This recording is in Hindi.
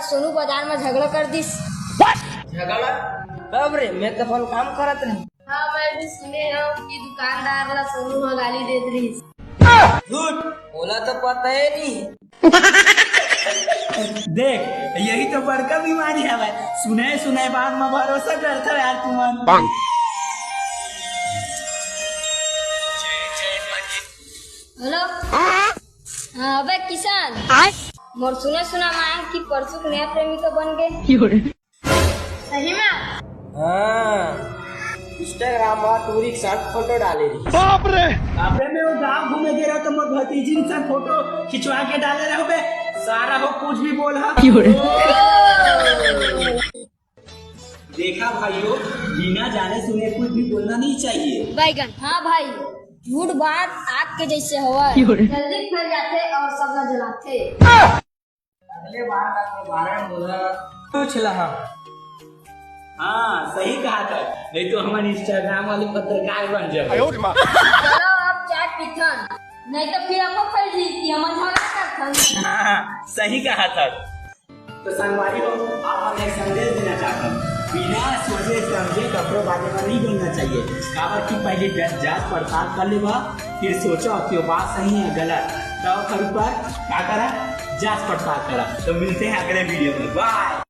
सोनू बाजार में झगड़ा कर दिस। झगड़ा कब रे? मैं तो फोन काम करत रही। हाँ मैं भी सुने हूँ कि दुकानदार ला सोनू में गाली देत रही। झूठ बोला तो पता है नहीं। देख यही तो बड़का बीमारी है भाई। सुने सुने बात में भरोसा करता है यार तुम। हेलो हाँ अबे किसान मोर सुना मांग की परसों के नया प्रेमिका बन गए। सही में? हाँ इंस्टाग्राम पर पूरी शर्ट फोटो डाले रही। बाप रे मैं वो गाँव घूमे गए रहो तो मोर भतीजी से फोटो खिंचवा के डाले रहो बे। सारा हो कुछ भी बोल हा। देखा भाइयों, बिना जाने सुने कुछ भी बोलना नहीं चाहिए। बैगन हाँ भाई, झूठ बात आग के जैसे हवा, जल्दी फैल जाते और सब न जलाते। अगले बार का बारह बोला पूछ लहा। हाँ सही कहा था, नहीं तो हमारे इंस्टाग्राम वाले पत्रकार बन जाए। चलो अब चाय पीथन, नहीं तो फिर आपको फैल जी कि हम झगड़ा करथन। हाँ सही कहा था। तो संगवारी हो, आप एक संदेश देना चाहता हूँ। बिना सोचे समझे कपड़ों बारे में नहीं बोलना चाहिए। काबर की पहले जांच पड़ताल कर लेगा, फिर सोचो कि बात सही है गलत, तो पर क्या करा जांच पड़ताल करा। तो मिलते हैं अगले वीडियो में, बाय।